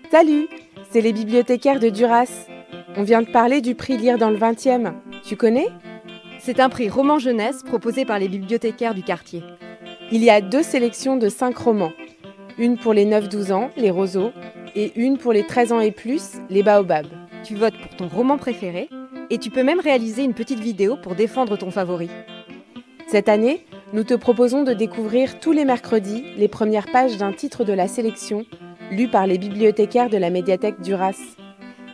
Salut, c'est les bibliothécaires de Duras. On vient de parler du prix Lire dans le 20e. Tu connais ? C'est un prix roman jeunesse proposé par les bibliothécaires du quartier. Il y a 2 sélections de 5 romans. Une pour les 9-12 ans, les roseaux, et une pour les 13 ans et plus, les baobabs. Tu votes pour ton roman préféré et tu peux même réaliser une petite vidéo pour défendre ton favori. Cette année, nous te proposons de découvrir tous les mercredis les premières pages d'un titre de la sélection, lu par les bibliothécaires de la médiathèque Duras.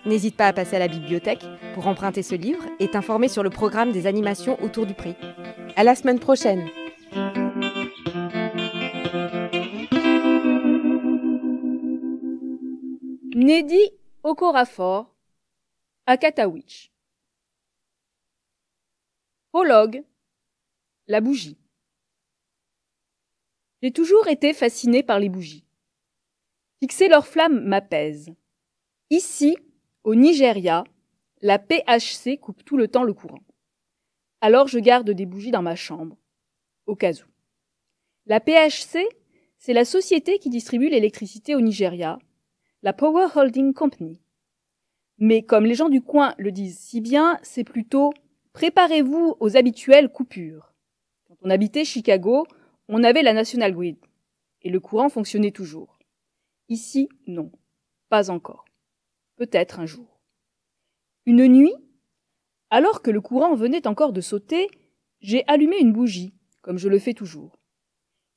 N'hésite pas à passer à la bibliothèque pour emprunter ce livre et t'informer sur le programme des animations autour du prix. À la semaine prochaine. Nnedi Okorafor, Akatawitch. Prologue. La bougie. J'ai toujours été fascinée par les bougies. Fixer leur flamme m'apaise. Ici, au Nigeria, la PHC coupe tout le temps le courant. Alors je garde des bougies dans ma chambre, au cas où. La PHC, c'est la société qui distribue l'électricité au Nigeria, la Power Holding Company. Mais comme les gens du coin le disent si bien, c'est plutôt « préparez-vous aux habituelles coupures ». Quand on habitait Chicago, on avait la National Grid, et le courant fonctionnait toujours. Ici, non, pas encore. Peut-être un jour. Une nuit, alors que le courant venait encore de sauter, j'ai allumé une bougie, comme je le fais toujours.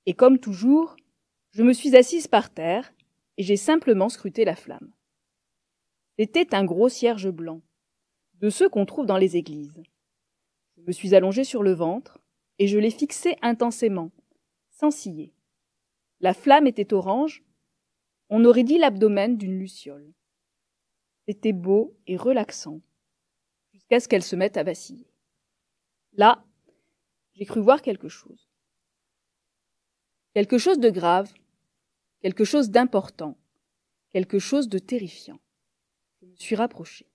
Et comme toujours, je me suis assise par terre et j'ai simplement scruté la flamme. C'était un gros cierge blanc, de ceux qu'on trouve dans les églises. Je me suis allongée sur le ventre et je l'ai fixé intensément, sans ciller. La flamme était orange, on aurait dit l'abdomen d'une luciole. C'était beau et relaxant, jusqu'à ce qu'elle se mette à vaciller. Là, j'ai cru voir quelque chose. Quelque chose de grave, quelque chose d'important, quelque chose de terrifiant. Je me suis rapprochée.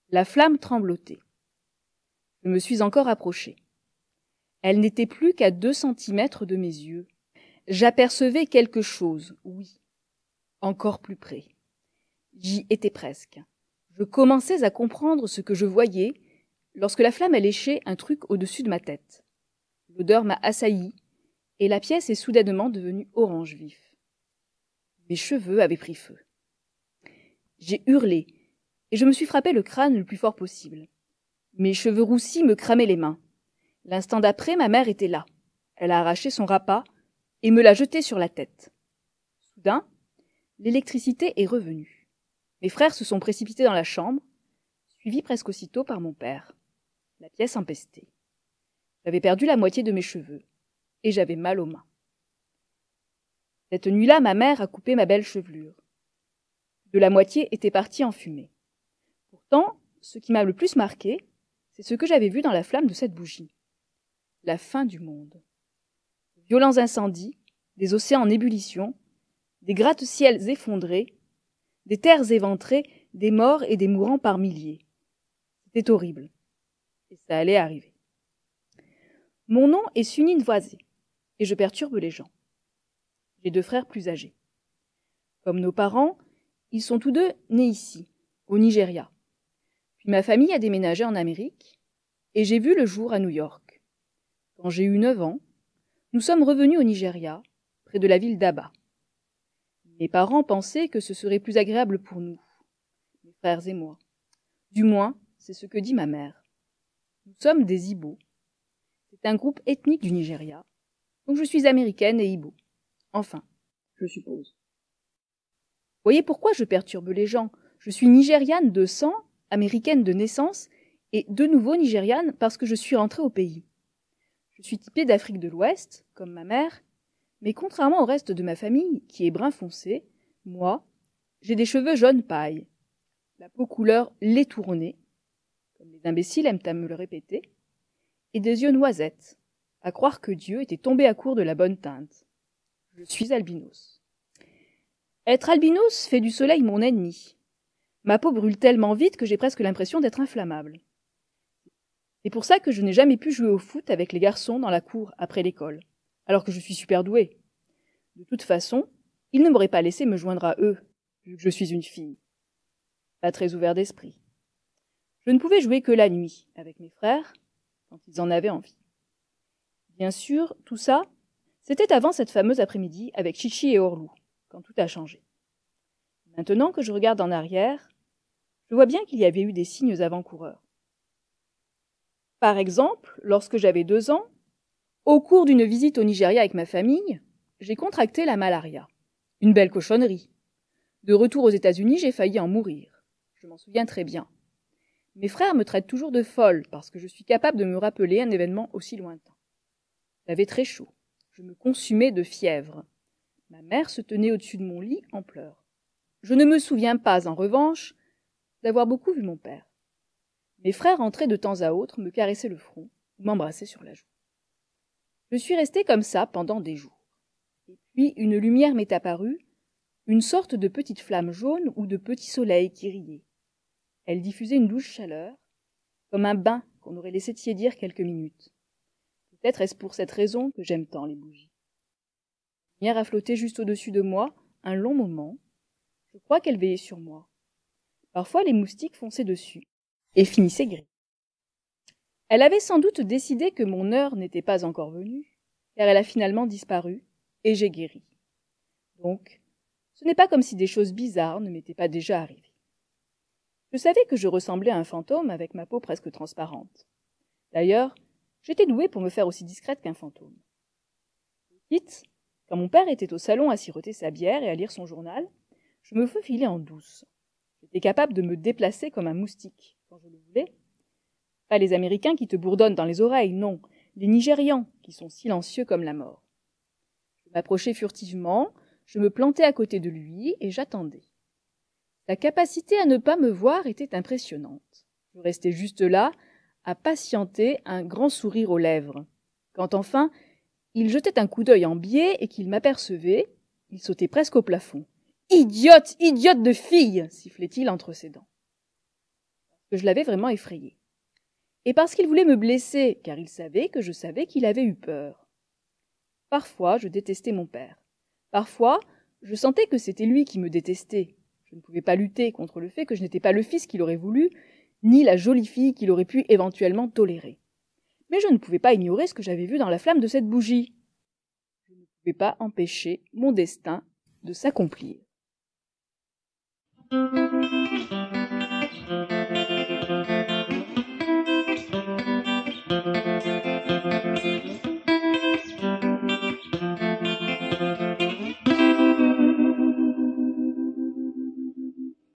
La flamme tremblotait. Je me suis encore approchée. Elle n'était plus qu'à 2 centimètres de mes yeux. J'apercevais quelque chose, oui, encore plus près. J'y étais presque. Je commençais à comprendre ce que je voyais lorsque la flamme a léché un truc au-dessus de ma tête. L'odeur m'a assailli et la pièce est soudainement devenue orange vif. Mes cheveux avaient pris feu. J'ai hurlé et je me suis frappé le crâne le plus fort possible. Mes cheveux roussis me cramaient les mains. L'instant d'après, ma mère était là. Elle a arraché son rappât et me l'a jeté sur la tête. Soudain, l'électricité est revenue. Mes frères se sont précipités dans la chambre, suivis presque aussitôt par mon père. La pièce empestait. J'avais perdu la moitié de mes cheveux et j'avais mal aux mains. Cette nuit-là, ma mère a coupé ma belle chevelure. De la moitié était partie en fumée. Pourtant, ce qui m'a le plus marqué, c'est ce que j'avais vu dans la flamme de cette bougie. La fin du monde. De violents incendies, des océans en ébullition, des gratte-ciels effondrés, des terres éventrées, des morts et des mourants par milliers. C'était horrible. Et ça allait arriver. Mon nom est Sunine Voisé, et je perturbe les gens. J'ai 2 frères plus âgés. Comme nos parents, ils sont tous 2 nés ici, au Nigeria. Puis ma famille a déménagé en Amérique, et j'ai vu le jour à New York. Quand j'ai eu 9 ans, nous sommes revenus au Nigeria, près de la ville d'Aba. Mes parents pensaient que ce serait plus agréable pour nous, mes frères et moi. Du moins, c'est ce que dit ma mère. Nous sommes des Ibo. C'est un groupe ethnique du Nigeria, donc je suis américaine et Ibo. Enfin, je suppose. Voyez pourquoi je perturbe les gens. Je suis nigériane de sang, américaine de naissance, et de nouveau nigériane parce que je suis rentrée au pays. Je suis typée d'Afrique de l'Ouest, comme ma mère, mais contrairement au reste de ma famille, qui est brun foncé, moi, j'ai des cheveux jaune paille, la peau couleur lait tourné, comme les imbéciles aiment à me le répéter, et des yeux noisettes, à croire que Dieu était tombé à court de la bonne teinte. Je suis albinos. Être albinos fait du soleil mon ennemi. Ma peau brûle tellement vite que j'ai presque l'impression d'être inflammable. C'est pour ça que je n'ai jamais pu jouer au foot avec les garçons dans la cour après l'école. alors que je suis super douée. De toute façon, ils ne m'auraient pas laissé me joindre à eux, vu que je suis une fille. Pas très ouvert d'esprit. Je ne pouvais jouer que la nuit, avec mes frères, quand ils en avaient envie. Bien sûr, tout ça, c'était avant cette fameuse après-midi avec Chichi et Orlou, quand tout a changé. Maintenant que je regarde en arrière, je vois bien qu'il y avait eu des signes avant-coureurs. Par exemple, lorsque j'avais 2 ans, au cours d'une visite au Nigeria avec ma famille, j'ai contracté la malaria. Une belle cochonnerie. De retour aux États-Unis, j'ai failli en mourir. Je m'en souviens très bien. Mes frères me traitent toujours de folle parce que je suis capable de me rappeler un événement aussi lointain. J'avais très chaud. Je me consumais de fièvre. Ma mère se tenait au-dessus de mon lit en pleurs. Je ne me souviens pas, en revanche, d'avoir beaucoup vu mon père. Mes frères entraient de temps à autre me caresser le front ou m'embrasser sur la joue. Je suis restée comme ça pendant des jours. Et puis une lumière m'est apparue, une sorte de petite flamme jaune ou de petit soleil qui riait. Elle diffusait une douce chaleur, comme un bain qu'on aurait laissé tiédir quelques minutes. Peut-être est-ce pour cette raison que j'aime tant les bougies. La lumière a flotté juste au-dessus de moi un long moment. Je crois qu'elle veillait sur moi. Parfois les moustiques fonçaient dessus et finissaient gris. Elle avait sans doute décidé que mon heure n'était pas encore venue, car elle a finalement disparu, et j'ai guéri. Donc, ce n'est pas comme si des choses bizarres ne m'étaient pas déjà arrivées. Je savais que je ressemblais à un fantôme avec ma peau presque transparente. D'ailleurs, j'étais douée pour me faire aussi discrète qu'un fantôme. Petite, quand mon père était au salon à siroter sa bière et à lire son journal, je me faufilais en douce. J'étais capable de me déplacer comme un moustique, quand je le voulais. Pas les Américains qui te bourdonnent dans les oreilles, non, les Nigérians qui sont silencieux comme la mort. Je m'approchais furtivement, je me plantais à côté de lui et j'attendais. Sa capacité à ne pas me voir était impressionnante. Je restais juste là, à patienter, un grand sourire aux lèvres. Quand enfin, il jetait un coup d'œil en biais et qu'il m'apercevait, il sautait presque au plafond. « Idiote, idiote de fille !» sifflait-il entre ses dents. Je l'avais vraiment effrayé. Et parce qu'il voulait me blesser, car il savait que je savais qu'il avait eu peur. Parfois, je détestais mon père. Parfois, je sentais que c'était lui qui me détestait. Je ne pouvais pas lutter contre le fait que je n'étais pas le fils qu'il aurait voulu, ni la jolie fille qu'il aurait pu éventuellement tolérer. Mais je ne pouvais pas ignorer ce que j'avais vu dans la flamme de cette bougie. Je ne pouvais pas empêcher mon destin de s'accomplir.